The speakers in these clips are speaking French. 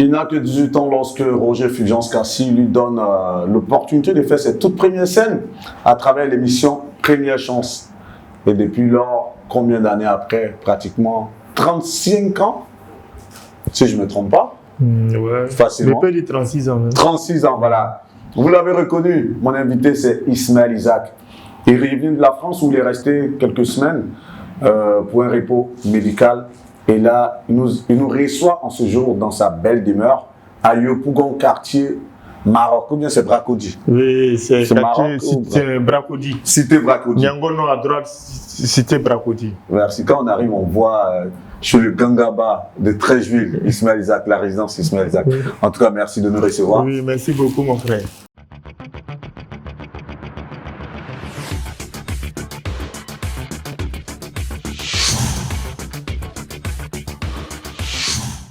Il n'a que 18 ans lorsque Roger Fulgence Cassis lui donne l'opportunité de faire ses toutes premières scènes à travers l'émission Première Chance. Et depuis lors, combien d'années après? Pratiquement 35 ans, si je ne me trompe pas. Ouais. Facilement. Mais peut dire 36 ans. Même. 36 ans, voilà. Vous l'avez reconnu, mon invité c'est Ismaël Isaac. Il est venu de la France où il est resté quelques semaines pour un repos médical. Et là, il nous reçoit en ce jour dans sa belle demeure à Yopougon, quartier Maroc. Ou bien c'est Bracodi? Oui, c'est Maroc. Cité Bracodi. Cité Bracodi. Nyangono à droite, Cité Bracodi. Merci. Quand on arrive, on voit chez le Gangaba de Treichville, Ismaël Isaac, la résidence Ismaël Isaac. Oui. En tout cas, merci de nous recevoir. Oui, merci beaucoup, mon frère.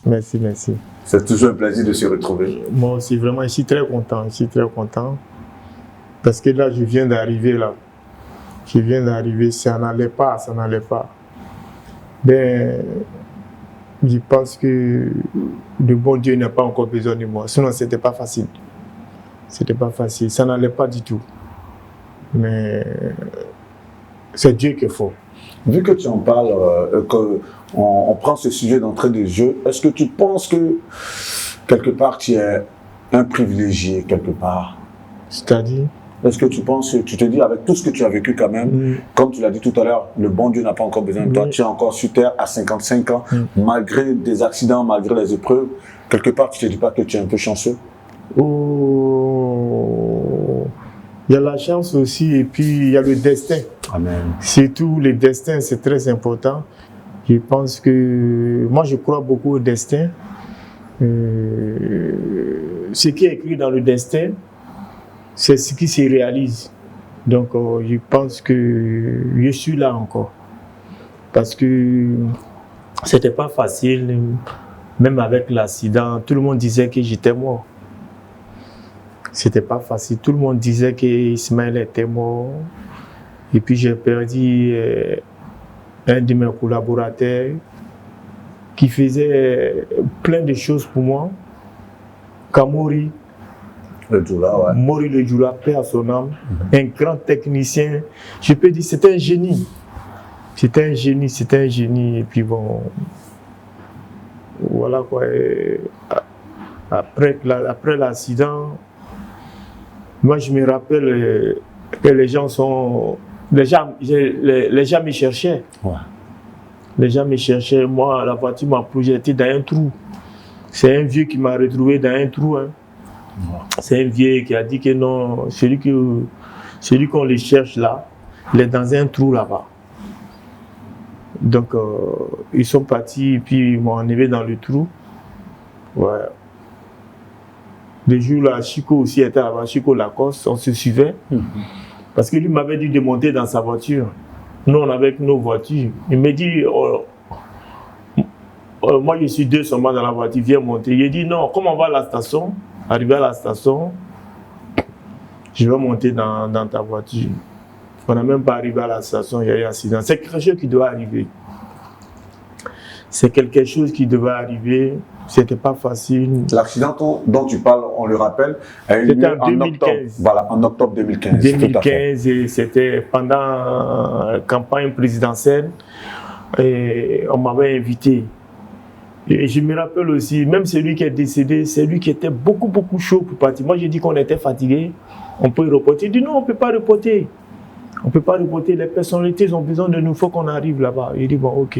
Merci, merci. C'est toujours un plaisir de se retrouver. Moi aussi, vraiment, je suis très content. Parce que là, je viens d'arriver là. Ça n'allait pas. Ben, je pense que le bon Dieu n'a pas encore besoin de moi. Sinon, c'était pas facile. Ça n'allait pas du tout. Mais c'est Dieu qu'il faut. Vu que tu en parles, qu'on prend ce sujet d'entrée de jeu, est-ce que tu penses que quelque part tu es un privilégié quelque part? C'est-à-dire? Est-ce que tu penses, tu te dis avec tout ce que tu as vécu quand même, comme tu l'as dit tout à l'heure, le bon Dieu n'a pas encore besoin de toi, tu es encore sur terre à 55 ans, malgré des accidents, malgré les épreuves, quelque part tu ne te dis pas que tu es un peu chanceux? Oh, il y a la chance aussi et puis il y a le destin. Amen. Surtout le destin, c'est très important. Je pense que moi je crois beaucoup au destin. Ce qui est écrit dans le destin, c'est ce qui se réalise. Donc je pense que je suis là encore. Parce que c'était pas facile, même avec l'accident, tout le monde disait que j'étais mort. C'était pas facile, tout le monde disait que Ismaël était mort. Et puis j'ai perdu un de mes collaborateurs qui faisait plein de choses pour moi. Kamori. Le Djoula, ouais. Mori le Djoula, paix à son âme. Un grand technicien. Je peux dire, c'était un génie. C'était un génie. Et puis bon, voilà quoi. Et après l'accident, moi je me rappelle que les gens me cherchaient. Ouais. Les gens me cherchaient. Moi, la voiture m'a projeté dans un trou. C'est un vieux qui m'a retrouvé dans un trou. Hein. Ouais. C'est un vieux qui a dit que non, celui qu'on les cherche là, il est dans un trou là-bas. Donc, ils sont partis et puis ils m'ont enlevé dans le trou. Ouais. Le jour là, Chico aussi était là-bas, Chico Lacoste, on se suivait. Parce que lui m'avait dit de monter dans sa voiture. Nous, on avait nos voitures. Il me dit, moi je suis deux seulement dans la voiture, viens monter. Il dit non, comme on va à la station, arrivé à la station, je vais monter dans ta voiture. On n'a même pas arrivé à la station, il y a eu un accident. C'est quelque chose qui doit arriver. C'était pas facile. L'accident dont tu parles, on le rappelle, a eu lieu en octobre. Voilà, en octobre 2015. 2015, et c'était pendant la campagne présidentielle. Et on m'avait invité. Et je me rappelle aussi, même celui qui est décédé, c'est lui qui était beaucoup chaud pour partir. Moi, j'ai dit qu'on était fatigué, on peut reporter. Il dit non, on ne peut pas reporter. On ne peut pas reporter. Les personnalités ont besoin de nous, il faut qu'on arrive là-bas. Il dit bon, ok.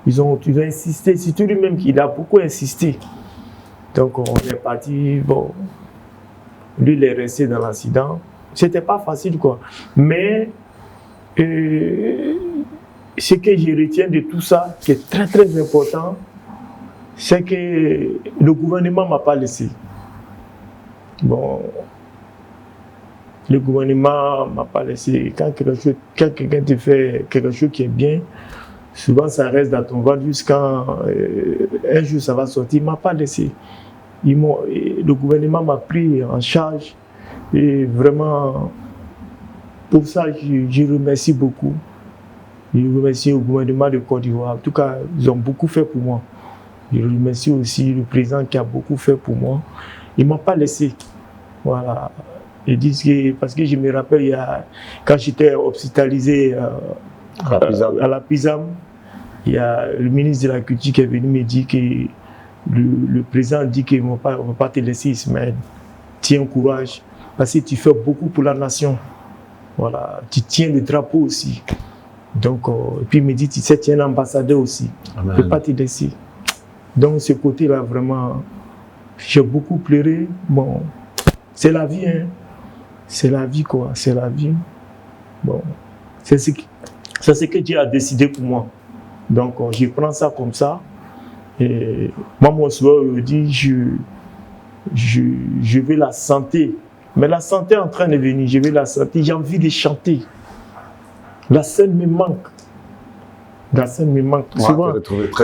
Ils ont insisté, c'est lui-même qui a beaucoup insisté. Donc on est parti, bon, lui il est resté dans l'accident. C'était pas facile quoi. Mais ce que je retiens de tout ça, qui est très important, c'est que le gouvernement ne m'a pas laissé. Bon, le gouvernement ne m'a pas laissé. Quand quelqu'un te fait quelque chose qui est bien, souvent ça reste dans ton ventre jusqu'à un jour ça va sortir. Il ne m'a pas laissé. Le gouvernement m'a pris en charge et vraiment pour ça je remercie beaucoup. Je remercie le gouvernement de Côte d'Ivoire. En tout cas, ils ont beaucoup fait pour moi. Je remercie aussi le président qui a beaucoup fait pour moi. Il ne m'a pas laissé. Voilà. Ils disent que, parce que je me rappelle, quand j'étais hospitalisé à la PISAM, il y a le ministre de la Culture qui est venu me dire que le président dit qu'il ne va pas te laisser, Ismaël. Tiens courage, parce que tu fais beaucoup pour la nation. Voilà. Tu tiens le drapeau aussi. Donc, et puis il me dit, tu sais, tu es un ambassadeur aussi. Je ne peux pas te laisser. Donc, ce côté-là, vraiment, j'ai beaucoup pleuré. Bon, c'est la vie, hein. C'est la vie, quoi. C'est la vie. Bon, c'est ce que Dieu a décidé pour moi. Donc, je prends ça comme ça. Et moi, mon soeur me dit, je veux la santé. Mais la santé est en train de venir. Je veux la santé. J'ai envie de chanter. La scène me manque. La scène me manque. Ouais, souvent,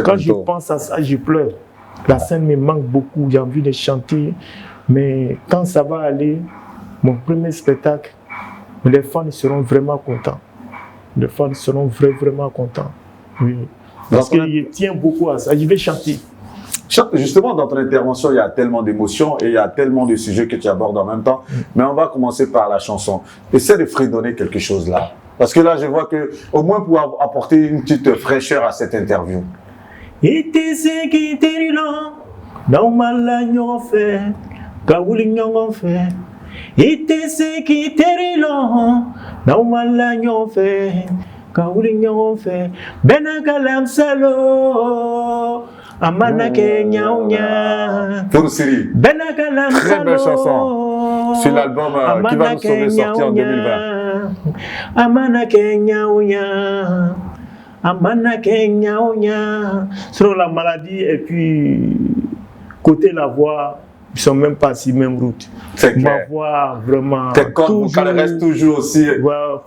quand je pense à ça, je pleure. La scène me manque beaucoup. J'ai envie de chanter. Mais quand ça va aller, mon premier spectacle, les fans seront vraiment contents. Les fans seront vraiment contents. Oui. Parce que je tiens beaucoup à ça. Je vais chanter. Justement, dans ton intervention, il y a tellement d'émotions et il y a tellement de sujets que tu abordes en même temps. Mais on va commencer par la chanson. Essaie de fredonner quelque chose là. Parce que là, je vois que, au moins pour apporter une petite fraîcheur à cette interview. Pour Siri, très belle chanson sur l'album qui va nous sauver sorti en 2020. Sur la maladie et puis côté la voix, ils ne sont même pas sur la même route. Ma voix, vraiment. Tes cordes vocales restent toujours aussi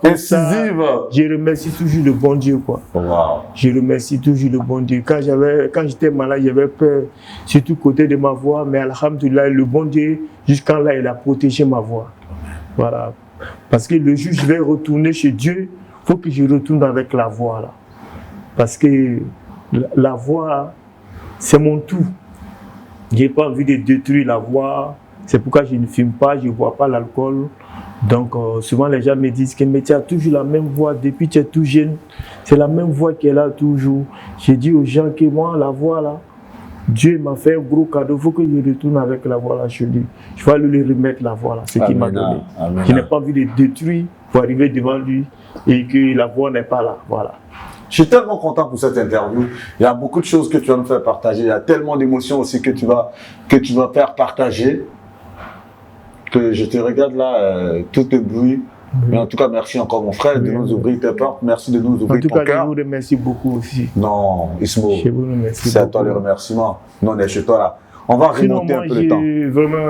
incisives. Je remercie toujours le bon Dieu, quoi. Wow. Je remercie toujours le bon Dieu. Quand j'étais malade, j'avais peur, surtout côté de ma voix, mais alhamdoulilah, le bon Dieu, jusqu'à là, il a protégé ma voix. Voilà. Parce que le jour où je vais retourner chez Dieu, il faut que je retourne avec la voix, là. Parce que la voix, c'est mon tout. Je n'ai pas envie de détruire la voix. C'est pourquoi je ne fume pas, je ne bois pas l'alcool. Donc, souvent, les gens me disent que tu as toujours la même voix depuis que tu es tout jeune. C'est la même voix qui est là toujours. J'ai dit aux gens que moi, la voix là, Dieu m'a fait un gros cadeau. Il faut que je retourne avec la voix là chez lui. Je vais lui remettre la voix là, ce qu'il m'a donné. Amen. Je n'ai pas envie de détruire pour arriver devant lui et que la voix n'est pas là. Voilà. Je suis tellement content pour cette interview. Il y a beaucoup de choses que tu vas nous faire partager. Il y a tellement d'émotions aussi que tu vas faire partager. Que je te regarde là, tout est bruit. Mais en tout cas, merci encore mon frère de nous ouvrir tes portes. Merci de nous ouvrir ton cœur. En tout cas, je vous remercie beaucoup aussi. Non, Ismo, je vous remercie c'est à toi les remerciements. Non, on est chez toi là. On va remonter un peu le temps. Vraiment,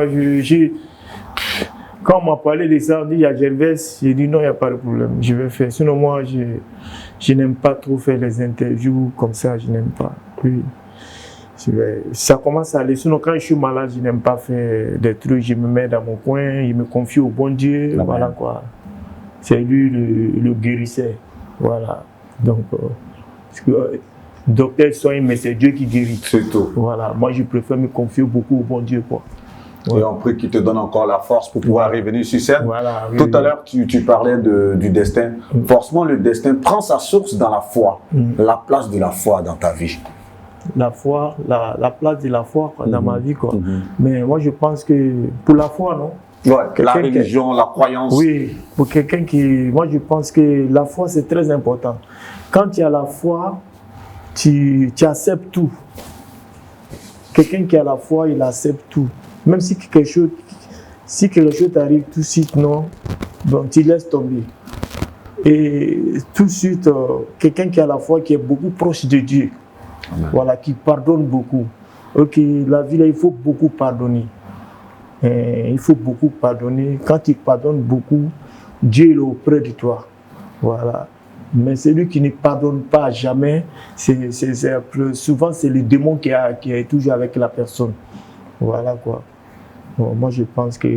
quand on m'a parlé de ça, on dit il y a Gervais, j'ai dit non, il n'y a pas de problème, je vais faire. Sinon, moi, je n'aime pas trop faire les interviews comme ça, je n'aime pas. Oui. Ça commence à aller. Sinon, quand je suis malade, je n'aime pas faire des trucs, je me mets dans mon coin, je me confie au bon Dieu. Amen. Voilà quoi. C'est lui le guérisseur. Voilà. Donc, docteur soigne, mais c'est Dieu qui guérit. C'est tout. Voilà. Moi, je préfère me confier beaucoup au bon Dieu, quoi. Ouais. Et on prie qu'il te donne encore la force pour pouvoir revenir sur scène. Voilà, oui, tout à l'heure, tu parlais du destin. Forcément, le destin prend sa source dans la foi. La place de la foi dans ta vie. La foi, la place de la foi dans ma vie, quoi. Mais moi, je pense que pour la foi, non? Ouais, la religion, la croyance. Oui, pour quelqu'un qui... Moi, je pense que la foi, c'est très important. Quand tu as la foi, tu acceptes tout. Quelqu'un qui a la foi, il accepte tout. Même si quelque chose t'arrive tout de suite, non, bon, tu laisses tomber. Et tout de suite, quelqu'un qui a la foi, qui est beaucoup proche de Dieu, amen. Voilà, qui pardonne beaucoup. Ok, la vie là, il faut beaucoup pardonner. Il faut beaucoup pardonner. Quand tu pardonnes beaucoup, Dieu est auprès de toi. Voilà. Mais celui qui ne pardonne pas jamais, souvent c'est le démon qui est toujours avec la personne. Voilà quoi. Bon, moi je pense que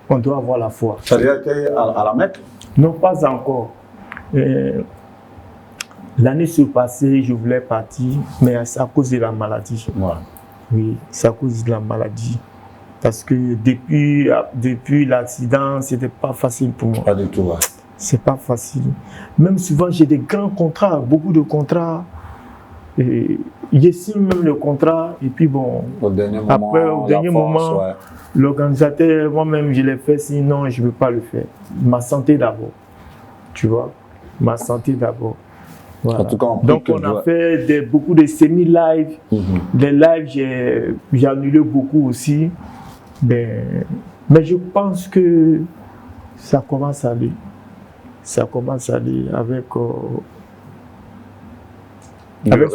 on doit avoir la foi. Ça a déjà été à la Mecque? Non, pas encore. L'année se passée, je voulais partir, mais c'est à cause de la maladie. Ouais. Oui, c'est à cause de la maladie. Parce que depuis l'accident, c'était pas facile pour moi. Pas du tout. Ouais. C'est pas facile. Même souvent, j'ai des grands contrats, beaucoup de contrats. Et j'ai signé même le contrat. Et puis bon, Au dernier moment, après, au dernier moment, ouais. l'organisateur, moi-même, je l'ai fait, sinon je ne peux pas le faire. Ma santé d'abord. Tu vois, ma santé d'abord. Voilà. En tout cas, donc on a fait beaucoup de semi-live. Des lives, j'ai annulé beaucoup aussi. Mais je pense que ça commence à aller. Ça commence à aller avec le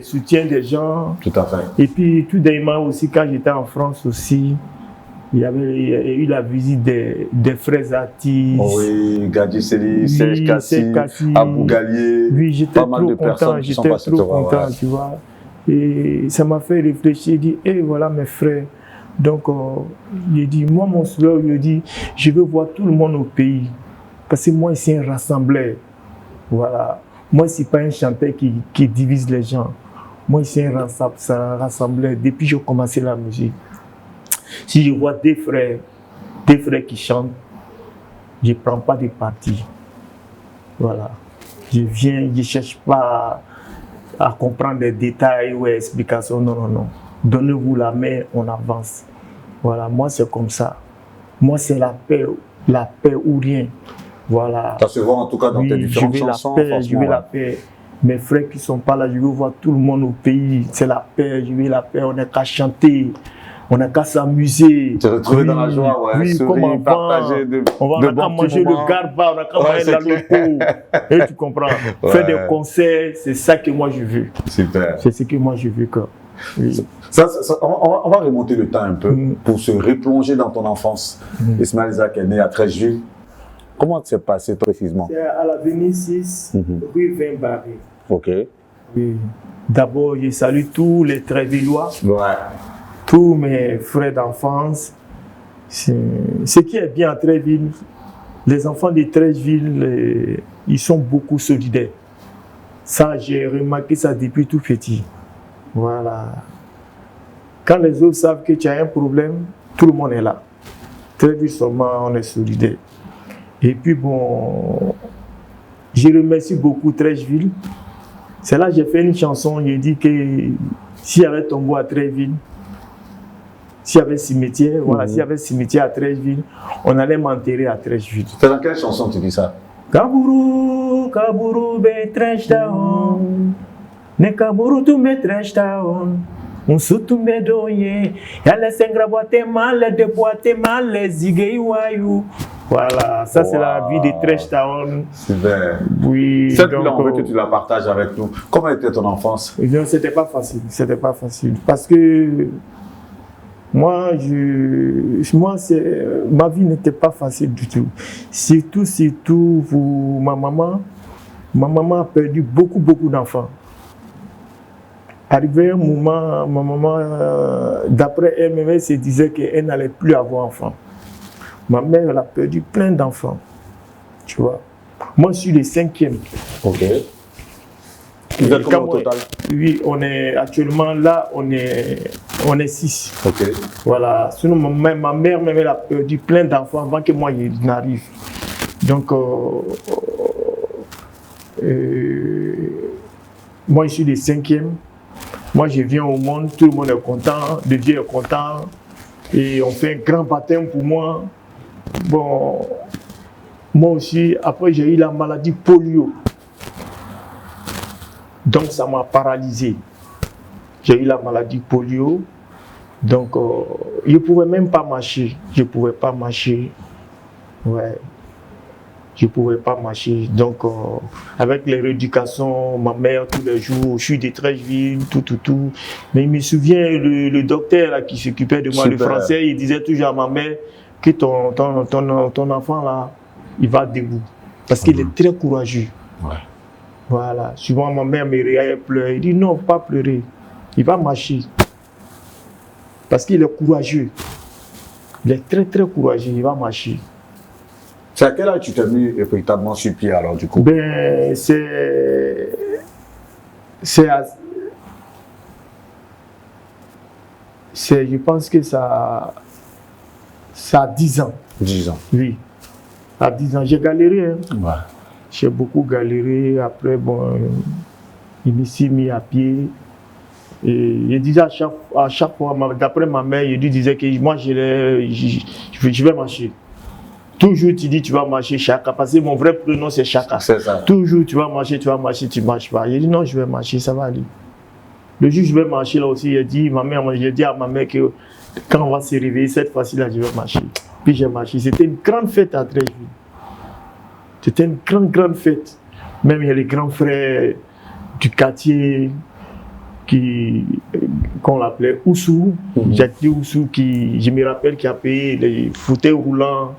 soutien des gens. Tout à fait. Et puis tout dernièrement aussi, quand j'étais en France aussi, il y a eu la visite des frères artistes. Oh oui, Gadi Seli, Serge Kassi, Abou Gallier. Oui, j'étais trop content, tu vois. Et ça m'a fait réfléchir, dire, voilà mes frères. Donc, il dit, moi, mon souhait, il dit, je veux voir tout le monde au pays. Parce que moi, c'est un rassembleur. Voilà. Moi, ce n'est pas un chanteur qui divise les gens. Moi, c'est un rassembleur. Depuis que j'ai commencé la musique, si je vois des frères qui chantent, je ne prends pas de parti. Voilà. Je ne cherche pas à comprendre des détails ou des explications. Non, non, non. Donnez-vous la main, on avance. Voilà, moi, c'est comme ça. Moi, c'est la paix ou rien. Voilà. Ça se voit en tout cas dans tes différentes chansons. Je veux la paix. Mes frères qui ne sont pas là, je veux voir tout le monde au pays. C'est la paix, je veux la paix. On n'a qu'à chanter, on n'a qu'à s'amuser. Se retrouver dans la joie, ouais. Oui, sourire, partager on va manger le garba, on n'a qu'à manger la loco. Et tu comprends. Faire des concerts, c'est ça que moi je veux. Super. C'est ce que moi je veux. Oui. On va remonter le temps un peu pour se replonger dans ton enfance. Ismaël Isaac est né à 13 juillet. Comment s'est passé précisément? C'est à l'avenue 6, rue 20 Barré. Ok. Oui. D'abord, je salue tous les Trévillois, tous mes frères d'enfance. Ce qui est bien à Tréville, les enfants de Tréville, ils sont beaucoup solidaires. Ça, j'ai remarqué ça depuis tout petit. Voilà. Quand les autres savent que tu as un problème, tout le monde est là. Tréville seulement, on est solidaires. Et puis bon, je remercie beaucoup Treichville. C'est là que j'ai fait une chanson, j'ai dit que s'il y avait tombeau à Treichville, s'il y avait cimetière, voilà, s'il y avait cimetière à Treichville, on allait m'enterrer à Treichville. C'est dans quelle chanson tu dis ça? Kaburu, kaburu be Treichtaon, ne kaburu tu me Treichtaon. On se tombe doye, y'a les sengras boite mal, les boite mal, les zigeiwayu. Voilà, ça c'est la vie de Treichtaon. Super. Oui. Cette vie-là, on veut que tu la partages avec nous. Comment était ton enfance? Non, c'était pas facile. C'était pas facile. Parce que moi, ma vie n'était pas facile du tout. Surtout, ma maman a perdu beaucoup d'enfants. Arrivé un moment, ma maman, d'après elle-même, se disait qu'elle n'allait plus avoir enfant. Ma mère, elle a perdu plein d'enfants. Tu vois. Moi, je suis le 5e. Ok. Vous êtes combien au total? Oui, on est actuellement là, on est 6. Ok. Voilà. Sinon, ma mère, même, elle a perdu plein d'enfants avant que moi, je n'arrive. Donc, moi, je suis le 5e. Moi, je viens au monde, tout le monde est content, le Dieu est content. Et on fait un grand baptême pour moi. Bon, moi aussi, après, j'ai eu la maladie polio. Donc, ça m'a paralysé. J'ai eu la maladie polio. Donc, je ne pouvais même pas marcher. Je ne pouvais pas marcher. Ouais. Je ne pouvais pas marcher. Donc, avec les rééducations, ma mère, tous les jours, je suis de Treichville, tout. Mais il me souvient, le docteur là, qui s'occupait de moi, le français, il disait toujours à ma mère que ton enfant là, il va debout. Parce qu'il est très courageux. Ouais. Voilà. Souvent, ma mère me regardait pleurer. Il dit non, pas pleurer. Il va marcher. Parce qu'il est courageux. Il est très courageux, il va marcher. C'est à quel âge tu t'es mis véritablement sur pied alors du coup? Ben, je pense que ça a 10 ans. 10 ans. Oui, à 10 ans. J'ai galéré. Hein. Ouais. J'ai beaucoup galéré. Après, bon, il me s'est mis à pied. Et je disais à chaque fois, d'après ma mère, je lui disais que moi, je vais marcher. Toujours, tu dis, tu vas marcher, Chaka. Parce que mon vrai prénom, c'est Chaka. C'est ça. Toujours, tu vas marcher, tu marches pas. Je dis non, je vais marcher, ça va aller. Le jour où je vais marcher, là aussi, j'ai dit à ma mère que quand on va se réveiller, cette fois-ci, là, je vais marcher. Puis j'ai marché. C'était une grande fête à Treichville. C'était une grande fête. Même il y a les grands frères du quartier qu'on l'appelait Oussou, Jacques Oussou, je me rappelle, qui a payé les fauteuils roulants.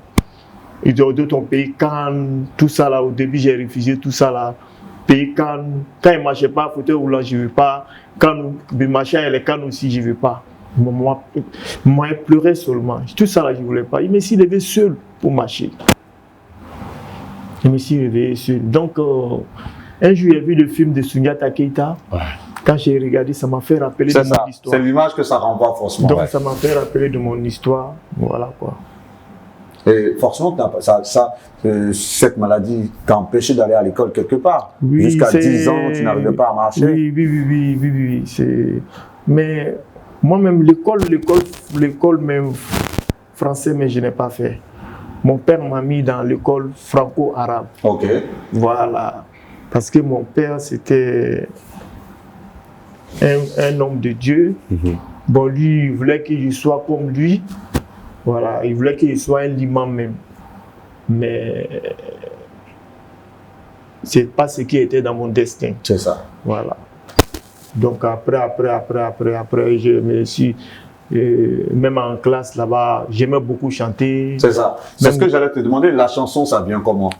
D'autres ont payé Cannes, tout ça là. Au début, j'ai refusé tout ça là. Payer Cannes. Quand il ne marchait pas, fauteuil roulant, je ne veux pas. Quand il marchait, les Cannes aussi, je ne veux pas. Moi, il pleurait seulement. Tout ça là, je ne voulais pas. Il me s'est levé seul pour marcher. Il me s'est levé seul. Donc, un jour, j'ai vu le film de Souniata Keita. Ouais. Quand j'ai regardé, ça m'a fait rappeler de mon histoire. C'est l'image que ça renvoie forcément. Donc, ça m'a fait rappeler de mon histoire. Voilà quoi. Et forcément, cette maladie t'a empêché d'aller à l'école quelque part. Oui, jusqu'à 10 ans, tu n'arrivais pas à marcher. Oui. Mais moi-même, l'école même français, mais je n'ai pas fait. Mon père m'a mis dans l'école franco-arabe. Ok. Voilà. Parce que mon père, c'était un homme de Dieu. Bon, lui, il voulait que je sois comme lui. Voilà, il voulait qu'il soit un liman même. Mais c'est pas ce qui était dans mon destin. C'est ça. Voilà. Donc après, je me suis... même en classe là-bas, j'aimais beaucoup chanter. C'est ça. C'est ce que j'allais te demander. La chanson, ça vient comment?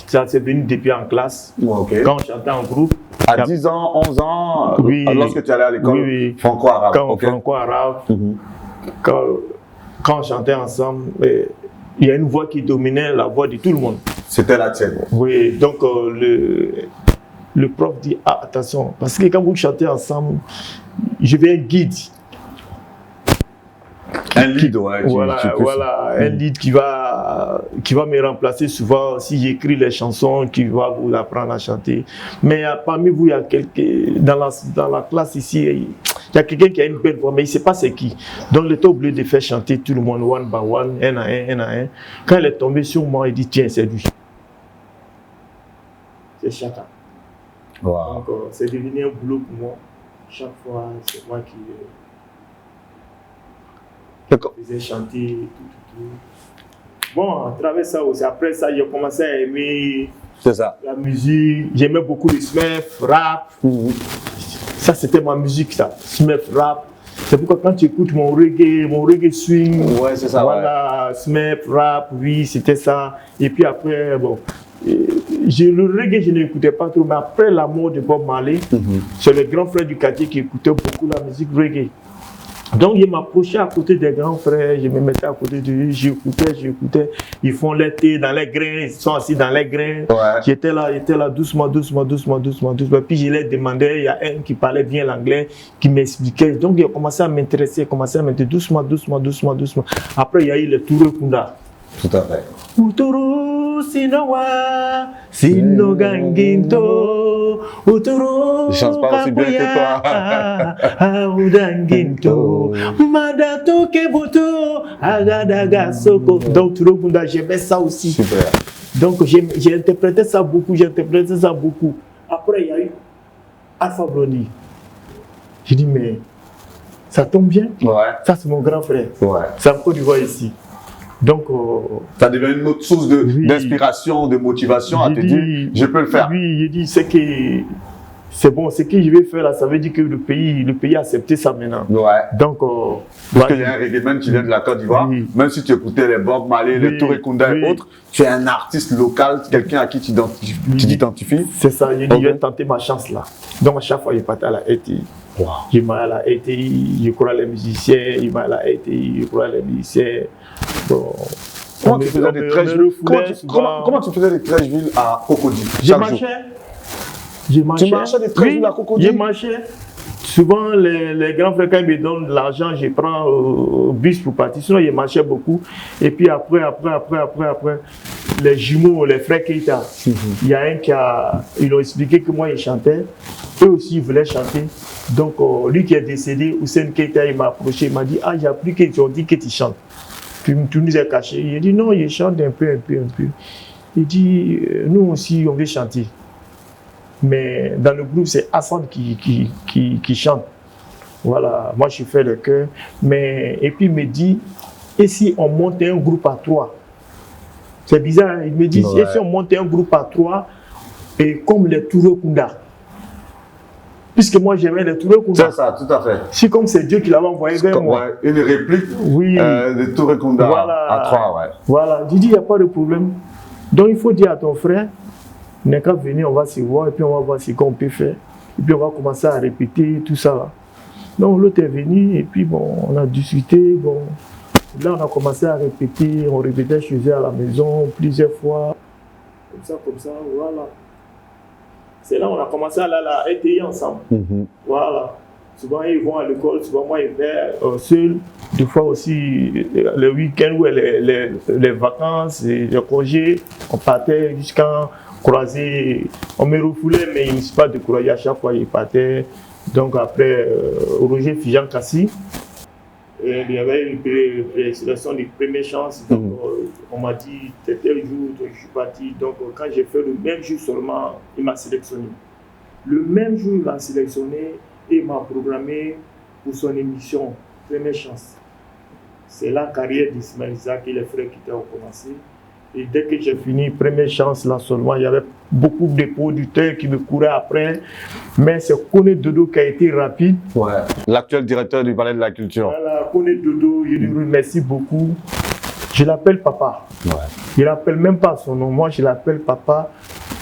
Ça c'est venu depuis en classe. Okay. Quand on chantait en groupe. À 10 ans, 11 ans, oui, lorsque tu allais à l'école franco-arabe. Franco-arabe. Quand on chantait ensemble, il y a une voix qui dominait la voix de tout le monde. C'était la tienne. Oui, donc le prof dit attention, parce que quand vous chantez ensemble, je vais un guide. Un lead, ouais. Voilà, un lead qui va me remplacer souvent si j'écris les chansons, qui va vous apprendre à chanter. Mais parmi vous, il y a dans la classe ici, il y a quelqu'un qui a une belle voix, mais il ne sait pas c'est qui. Donc, il était obligé de faire chanter tout le monde, one by one, un à un. Quand il est tombé sur moi, il dit tiens, c'est lui. C'est Chaka. Wow. Donc, c'est devenu un boulot pour moi. Chaque fois, c'est moi qui faisais chanter, tout. Bon, à travers ça aussi, après ça, j'ai commencé à aimer la musique. J'aimais beaucoup le Smurf, rap. Ça, c'était ma musique, ça. Smurf, rap. C'est pourquoi quand tu écoutes mon reggae swing, ouais, c'est ça, voilà, Smurf, rap, oui, c'était ça. Et puis après, bon, le reggae, je n'écoutais pas trop, mais après la mort de Bob Marley, c'est le grand frère du quartier qui écoutait beaucoup la musique reggae. Donc, je m'approchais à côté des grands frères, je me mettais à côté de eux, j'écoutais. Ils font les thés dans les grains, ils sont assis dans les grains. Ouais. J'étais là, doucement. Puis je leur demandais, il y a un qui parlait bien l'anglais, qui m'expliquait. Donc, il a commencé à m'intéresser, doucement. Après, il y a eu le Touré Kunda. Tout à fait. Uturu sinowa sinoganginto uturu kapuya udanginto madato kebuto agadaga soko. Donc Touré Kunda, j'aimais ça aussi. Super. Donc j'ai interprété ça beaucoup. Après il y a eu Alpha Blondy. J'ai dit mais ça tombe bien. Ouais. Ça c'est mon grand frère. Ouais. C'est en Côte d'Ivoire ici. Donc, ça devient une autre source d'inspiration, de motivation à te dire, je peux le faire. Oui, il dit, c'est bon, ce que je vais faire là, ça veut dire que le pays a accepté ça maintenant. Ouais. Donc, parce qu'il y a un reggaeman qui vient de la Côte d'Ivoire, même si tu écoutais les Bob Marley, les Touré Kunda et autres, tu es un artiste local, quelqu'un à qui tu t'identifies. C'est ça, je vais tenter ma chance là. Donc, à chaque fois, je partais à la RTI. Wow. Je m'allais à la RTI, je crois les musiciens, Bon, Comment tu faisais des Trècheville? Comment tu faisais des Trècheville à Cocody? Je marchais. Tu marchais des Trècheville à Cocody? Je marchais. Souvent, les grands frères, quand ils me donnent de l'argent, je prends au bus pour partir. Sinon, je marchais beaucoup. Et puis après, les jumeaux, les frères Keita, il y a un ils ont expliqué que moi, ils chantaient. Eux aussi, ils voulaient chanter. Donc, lui qui est décédé, Hussein Keita, il m'a approché, il m'a dit, ah, j'ai appris qu'ils ont dit que tu chantes. Puis tu nous as caché. Il a dit, non, il chante un peu. Il dit, nous aussi, on veut chanter. Mais dans le groupe, c'est Hassan qui chante. Voilà, moi je fais le chœur. Et puis il me dit, et si on montait un groupe à 3? C'est bizarre, il me dit, et si on montait un groupe à 3, et comme les Touré Kunda? Puisque moi j'aimais les Touré Kunda. C'est ça, tout à fait. Si comme c'est Dieu qui l'avait envoyé vers moi. Ouais, une réplique de Touré Kunda à 3, ouais. Voilà, j'ai dit, il n'y a pas de problème. Donc il faut dire à ton frère, on n'est qu'à venir, on va se voir et puis on va voir ce qu'on peut faire. Et puis on va commencer à répéter tout ça là. Donc l'autre est venu et puis bon, on a discuté. Bon, là on a commencé à répéter, on répétait chez eux à la maison plusieurs fois. Comme ça, voilà. C'est là où on a commencé à aller à la RTI ensemble. Voilà. Souvent ils vont à l'école, souvent moi ils viennent seul. Des fois aussi le week-end ou les vacances, les congés, on partait jusqu'à croiser, on me refoulait, mais il ne s'est pas découragé à chaque fois, il partait. Donc après, Roger Fijan Kassi, il y avait une présélection des premières chances. Donc on m'a dit, c'était le jour où je suis parti. Donc quand j'ai fait le même jour seulement, il m'a sélectionné. Le même jour, il m'a sélectionné et il m'a programmé pour son émission Première Chance. C'est la carrière d'Ismaël Isaac et les frères qui ont commencé. Et dès que j'ai fini, Première Chance, là seulement, il y avait beaucoup de producteurs qui me couraient après. Mais c'est Koné Dodo qui a été rapide. Ouais. L'actuel directeur du Palais de la Culture. Voilà, Koné Dodo, je lui remercie beaucoup. Je l'appelle papa. Ouais. Je ne l'appelle même pas son nom. Moi, je l'appelle papa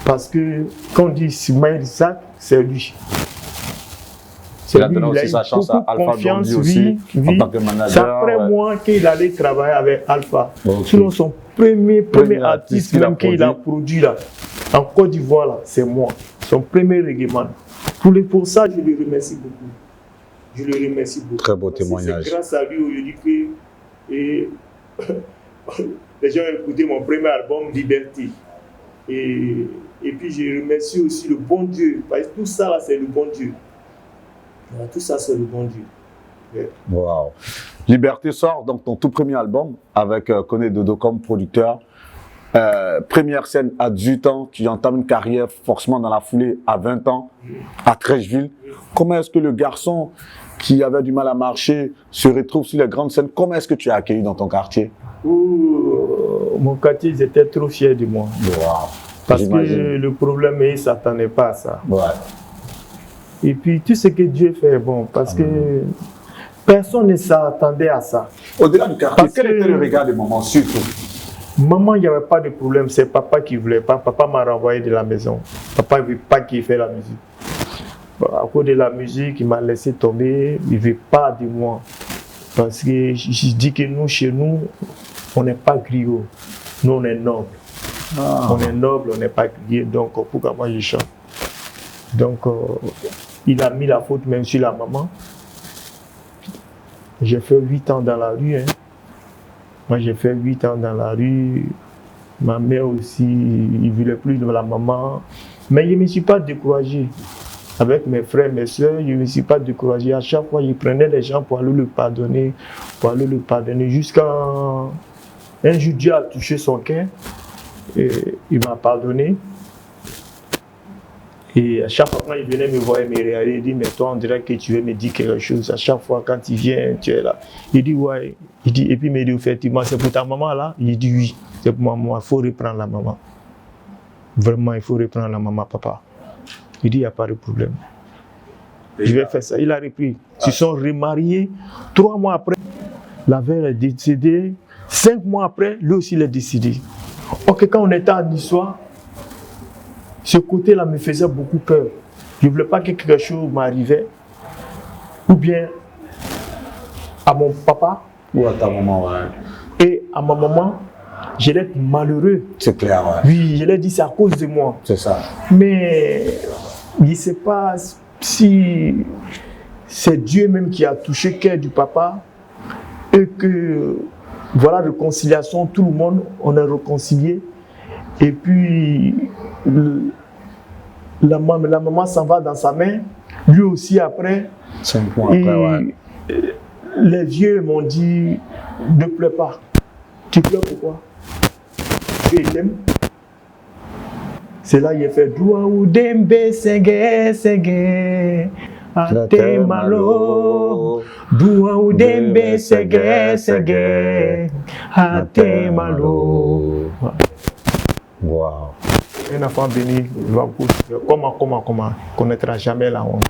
parce que quand on dit Ismaël Isaac, c'est lui. Il a donné aussi sa chance à Alpha Blondy aussi, en tant que manager. C'est après moi qu'il allait travailler avec Alpha. Okay. Sinon, son premier artiste même qu'il a produit là, en Côte d'Ivoire, là, c'est moi. Son premier reggaeman. Pour ça, je le remercie beaucoup. Je le remercie beaucoup. Très beau témoignage. C'est grâce à lui aujourd'hui que les gens ont écouté mon premier album, Liberté. Et puis, je remercie aussi le bon Dieu. Parce que tout ça, là, c'est le bon Dieu. Tout ça, c'est le bon Dieu. Yeah. Wow. Liberté sort donc ton tout premier album avec Koné Dodo comme producteur. Première scène à 18 ans, tu entames une carrière forcément dans la foulée à 20 ans à Trècheville. Comment est-ce que le garçon qui avait du mal à marcher se retrouve sur les grandes scènes? Comment est-ce que tu es accueilli dans ton quartier? Mon quartier, ils étaient trop fiers de moi. Wow. Parce que le problème, ils ne s'attendaient pas à ça. Ouais. Et puis tout ce que Dieu fait, bon, parce que personne ne s'attendait à ça. Au-delà du quartier, quel était le regard de maman surtout? Maman, il n'y avait pas de problème, c'est papa qui ne voulait pas. Papa m'a renvoyé de la maison. Papa ne veut pas qu'il fasse la musique. Bon, à cause de la musique, il m'a laissé tomber, il ne veut pas de moi. Parce que je dis que nous, chez nous, on n'est pas griot. Nous, on est noble. On est noble, on n'est pas grillé. Donc, pourquoi moi je chante? Donc, il a mis la faute même sur la maman. J'ai fait 8 ans dans la rue. Hein. Moi, j'ai fait 8 ans dans la rue. Ma mère aussi, il ne voulait plus de la maman. Mais je ne me suis pas découragé. Avec mes frères, mes soeurs, je ne me suis pas découragé. À chaque fois, il prenait les gens pour aller le pardonner. Jusqu'à un jour, Dieu a touché son cœur. Et il m'a pardonné. Et à chaque fois quand il venait me voir, il me regardait, il dit, mais toi on dirait que tu veux me dire quelque chose. À chaque fois quand il vient, tu es là. Il dit, ouais. Il dit, et puis il me dit, effectivement, c'est pour ta maman là? Il dit, oui, c'est pour moi, il faut reprendre la maman. Vraiment, il faut reprendre la maman, papa. Il dit, il n'y a pas de problème. Je vais faire ça. Il a repris. Ils se sont remariés. 3 mois après, la mère est décédée. 5 mois après, lui aussi il est décédé. Ok, quand on était en histoire, ce côté-là me faisait beaucoup peur. Je ne voulais pas que quelque chose m'arrivait. Ou bien à mon papa. Ou à ta maman, ouais. Et à ma maman. j'allais être malheureux. C'est clair, ouais. Oui, je l'ai dit, c'est à cause de moi. C'est ça. Mais il ne sait pas si c'est Dieu même qui a touché le cœur du papa et que, voilà, réconciliation, tout le monde, on est réconcilié. Et puis, la maman s'en va dans sa main, lui aussi après. 5 mois après, ouais. Les vieux m'ont dit, ne pleure pas. Tu pleures pourquoi? Dieu t'aime. C'est là qu'il a fait Doua ou Dembe Sege Sege Ate Malo. Doua ou Dembe Sege Sege Ate Malo. Wow. Un enfant béni va comment connaîtra jamais la honte.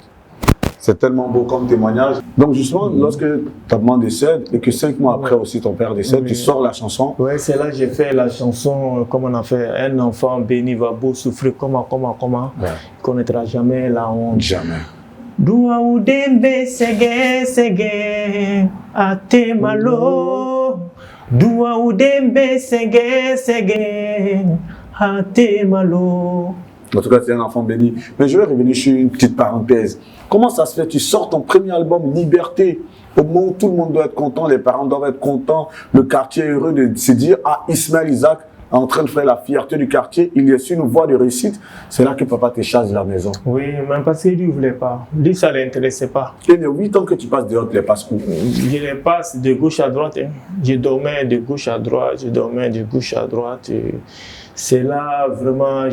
C'est tellement beau comme témoignage. Donc justement, lorsque ta maman décède et que 5 mois après aussi ton père décède, tu sors la chanson. Oui, c'est là que j'ai fait la chanson, comme on a fait, un enfant béni va beau souffrir, comment, Ouais. il connaîtra jamais la honte. Jamais. Doua ou dembe sege sege ate malo. Doua ou dembe sege sege ate malo. En tout cas, c'est un enfant béni. Mais je vais revenir sur une petite parenthèse. Comment ça se fait? Tu sors ton premier album, Liberté, au moment où tout le monde doit être content, les parents doivent être contents, le quartier est heureux de se dire, ah, Ismaël Isaac est en train de faire la fierté du quartier, il est sur une voie de réussite. C'est là que papa te chasse de la maison. Oui, même parce qu'il ne voulait pas. Lui, ça ne l'intéressait pas. Et les 8 ans que tu passes dehors, tu les passes où? Je les passe de gauche à droite. Hein. Je dormais de gauche à droite, Et c'est là, vraiment,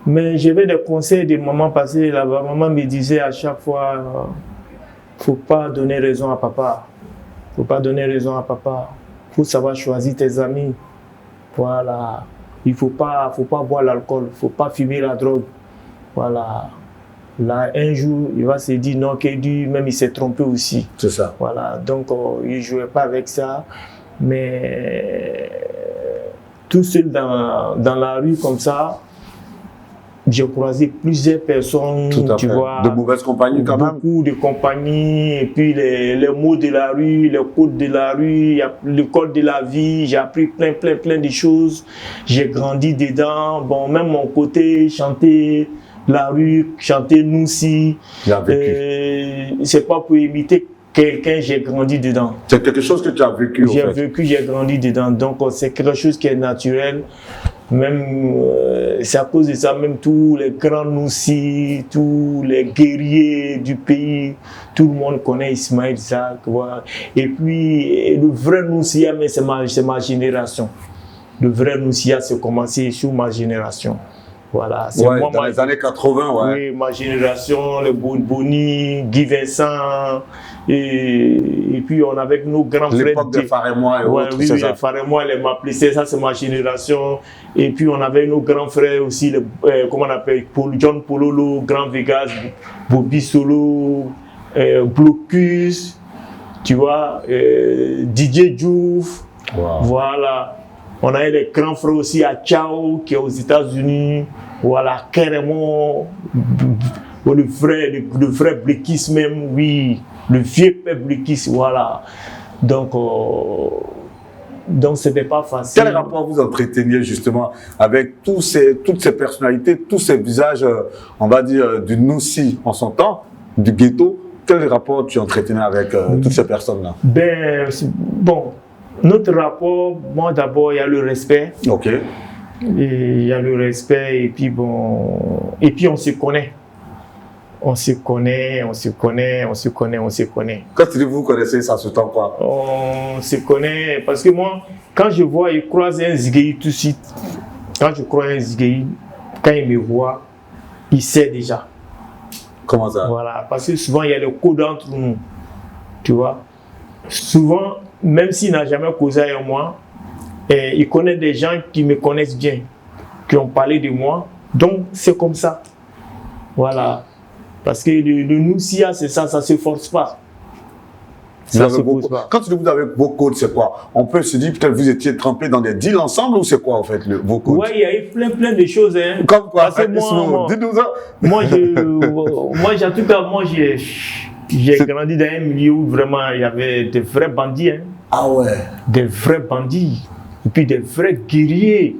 Mais j'avais des conseils de maman passée là-bas. Maman me disait à chaque fois, faut pas donner raison à papa. Faut savoir choisir tes amis. Voilà. Il faut pas boire l'alcool. Faut pas fumer la drogue. Voilà. Là, un jour, il va se dire non, même il s'est trompé aussi. C'est ça. Voilà. Donc, il jouait pas avec ça. Mais tout seul dans la rue comme ça, j'ai croisé plusieurs personnes, tu vois. De mauvaises compagnies quand même. Beaucoup de compagnies, et puis les mots de la rue, les codes de la rue, le code de la vie. J'ai appris plein de choses. J'ai grandi dedans. Bon, même mon côté, chanter la rue, chanter Noussi. C'est pas pour imiter quelqu'un, j'ai grandi dedans. C'est quelque chose que tu as vécu, J'ai grandi dedans. Donc, c'est quelque chose qui est naturel. Même, c'est à cause de ça, même tous les grands Noussi, tous les guerriers du pays, tout le monde connaît Ismaël Isaac. Voilà. Et puis, le vrai Noussia, mais c'est ma génération. Le vrai Noussia, c'est commencé sur ma génération. Voilà. C'est moi, dans les années 80, ouais. Oui, ma génération, les Boni, Guy Vincent. Et puis on avait nos grands frères. L'époque de Farémois et autres. Oui, les Farémois, les Maplissés, ça c'est ma génération. Et puis on avait nos grands frères aussi, comment on appelle, John Pololo, Grand Vegas, Bobby Solo, Blocus, tu vois, DJ Diouf. Wow. Voilà. On a eu les grands frères aussi à Chao, qui est aux États-Unis. Voilà, carrément, le vrai Blekis même, oui. Le vieux père Blekis, voilà. Donc ce n'est pas facile. Quel rapport vous entreteniez justement avec toutes ces personnalités, tous ces visages, on va dire, du Noussi en son temps, du ghetto? Quel rapport tu entretenais avec toutes ces personnes-là? Bon, notre rapport, moi d'abord, il y a le respect. Ok. Il y a le respect et puis bon, et puis on se connaît. On se connaît. Quand tu dis vous connaissez, ça se tend quoi? On se connaît parce que moi, quand je vois, il croise un Zigueï tout de suite. Quand je croise un Zigueï, quand il me voit, il sait déjà. Comment ça? Voilà, parce que souvent il y a le code entre nous. Tu vois? Souvent, même s'il n'a jamais causé avec moi, il connaît des gens qui me connaissent bien, qui ont parlé de moi. Donc c'est comme ça. Voilà. Parce que le Noussia, c'est ça, ça ne se force pas. Ça se pose pas. Quand tu dis que vous avez vos codes, c'est quoi? On peut se dire peut-être vous étiez trempés dans des deals ensemble ou c'est quoi en fait vos codes? Oui, il y a eu plein de choses. Hein. Comme quoi? Dites-nous ça. Moi, en tout cas, j'ai grandi dans un milieu où vraiment il y avait des vrais bandits. Hein. Ah ouais? Des vrais bandits. et puis des vrais guerriers.